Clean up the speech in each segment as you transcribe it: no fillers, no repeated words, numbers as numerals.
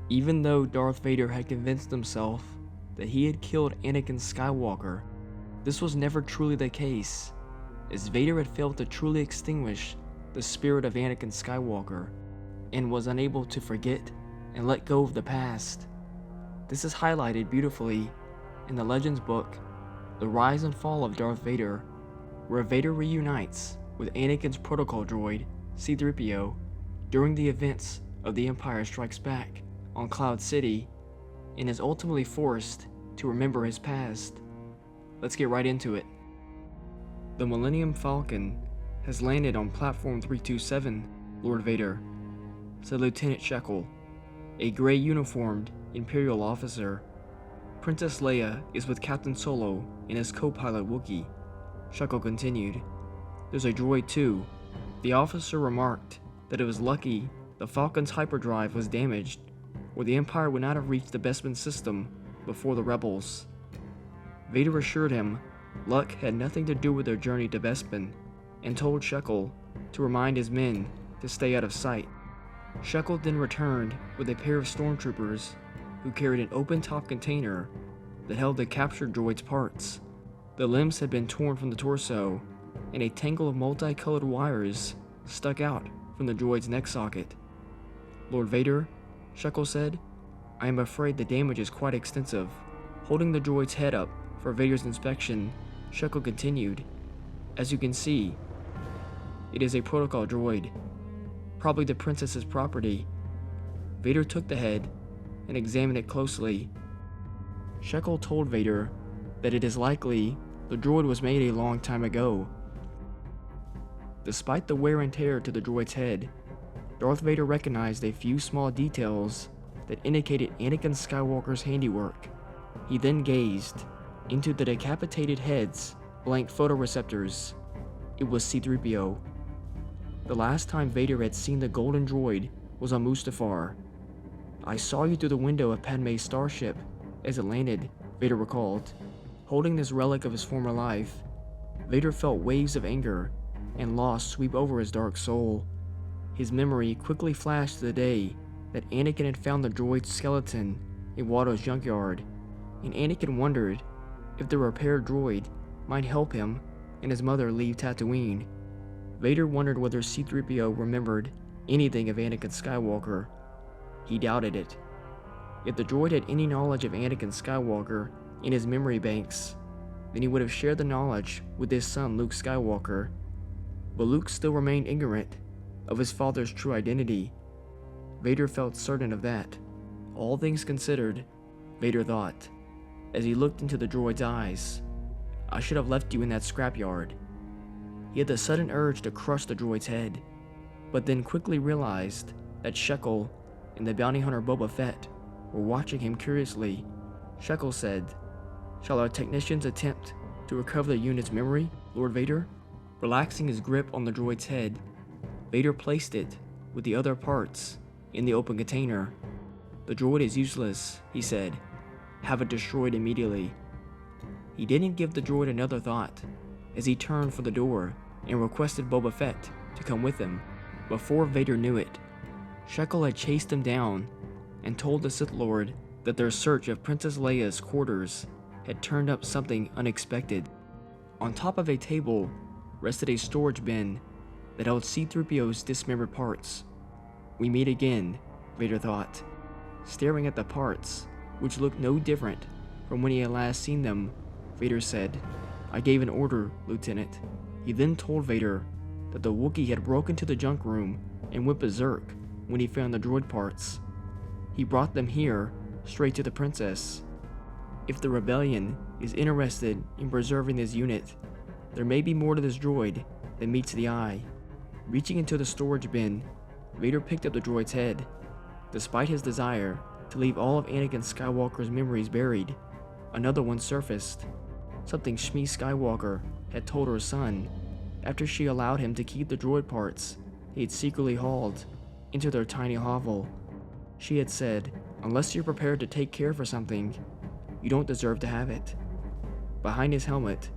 Even though Darth Vader had convinced himself that he had killed Anakin Skywalker, this was never truly the case, as Vader had failed to truly extinguish the spirit of Anakin Skywalker and was unable to forget and let go of the past. This is highlighted beautifully in the Legends book, The Rise and Fall of Darth Vader, where Vader reunites with Anakin's protocol droid, C-3PO, during the events of The Empire Strikes Back on Cloud City, and is ultimately forced to remember his past. Let's get right into it. The Millennium Falcon has landed on Platform 327, Lord Vader, said Lieutenant Shekel, a gray uniformed Imperial officer. Princess Leia is with Captain Solo and his co-pilot Wookiee. Shekel continued, "There's a droid too." The officer remarked that it was lucky the Falcon's hyperdrive was damaged, or the Empire would not have reached the Bespin system before the rebels. Vader assured him luck had nothing to do with their journey to Bespin, and told Shekel to remind his men to stay out of sight. Shekel then returned with a pair of stormtroopers who carried an open-top container that held the captured droid's parts. The limbs had been torn from the torso, and a tangle of multicolored wires stuck out from the droid's neck socket. "Lord Vader," Shekel said, "I am afraid the damage is quite extensive." Holding the droid's head up for Vader's inspection, Shekel continued, "As you can see, it is a protocol droid, probably the princess's property." Vader took the head and examined it closely. Shekel told Vader that it is likely the droid was made a long time ago. Despite the wear and tear to the droid's head, Darth Vader recognized a few small details that indicated Anakin Skywalker's handiwork. He then gazed into the decapitated head's blank photoreceptors. It was C-3PO. The last time Vader had seen the golden droid was on Mustafar. "I saw you through the window of Padme's starship as it landed," Vader recalled. Holding this relic of his former life, Vader felt waves of anger and loss sweep over his dark soul. His memory quickly flashed to the day that Anakin had found the droid's skeleton in Watto's junkyard, and Anakin wondered if the repaired droid might help him and his mother leave Tatooine. Vader wondered whether C-3PO remembered anything of Anakin Skywalker. He doubted it. If the droid had any knowledge of Anakin Skywalker in his memory banks, then he would have shared the knowledge with his son Luke Skywalker. But Luke still remained ignorant of his father's true identity. Vader felt certain of that. All things considered, Vader thought, as he looked into the droid's eyes, "I should have left you in that scrapyard." He had the sudden urge to crush the droid's head, but then quickly realized that Shekel and the bounty hunter Boba Fett were watching him curiously. Shekel said, "Shall our technicians attempt to recover the unit's memory, Lord Vader?" Relaxing his grip on the droid's head, Vader placed it with the other parts in the open container. "The droid is useless," he said. "Have it destroyed immediately." He didn't give the droid another thought as he turned for the door and requested Boba Fett to come with him. Before Vader knew it, Shekel had chased him down and told the Sith Lord that their search of Princess Leia's quarters had turned up something unexpected. On top of a table rested a storage bin that held C-3PO's dismembered parts. "We meet again," Vader thought. Staring at the parts, which looked no different from when he had last seen them, Vader said, "I gave an order, Lieutenant." He then told Vader that the Wookiee had broken into the junk room and went berserk when he found the droid parts. He brought them here, straight to the princess. If the rebellion is interested in preserving this unit, there may be more to this droid than meets the eye. Reaching into the storage bin, Vader picked up the droid's head. Despite his desire to leave all of Anakin Skywalker's memories buried, another one surfaced. Something Shmi Skywalker had told her son after she allowed him to keep the droid parts he had secretly hauled into their tiny hovel. She had said, "Unless you're prepared to take care for something, you don't deserve to have it." Behind his helmet,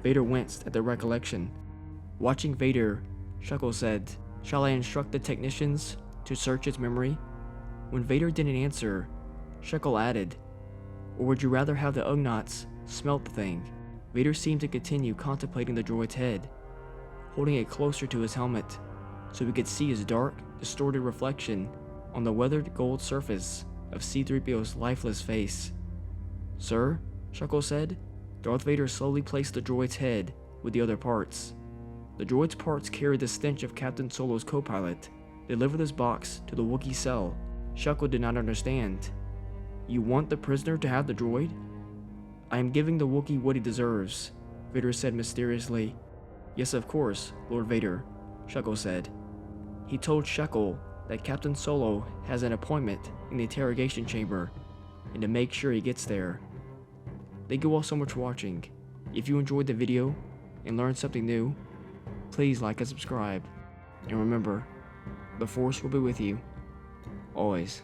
Vader winced at the recollection. Watching Vader, Shekel said, "Shall I instruct the technicians to search its memory?" When Vader didn't answer, Shek'l added, "Or would you rather have the Ugnaughts smelt the thing?" Vader seemed to continue contemplating the droid's head, holding it closer to his helmet so he could see his dark, distorted reflection on the weathered gold surface of C-3PO's lifeless face. "Sir?" Shek'l said. Darth Vader slowly placed the droid's head with the other parts. The droid's parts carried the stench of Captain Solo's co-pilot. Deliver this box to the Wookiee cell. Shek'l did not understand. "You want the prisoner to have the droid?" "I am giving the Wookiee what he deserves," Vader said mysteriously. "Yes, of course, Lord Vader," Shek'l said. He told Shek'l that Captain Solo has an appointment in the interrogation chamber, and to make sure he gets there. Thank you all so much for watching. If you enjoyed the video and learned something new, please like and subscribe. And remember, the Force will be with you, always.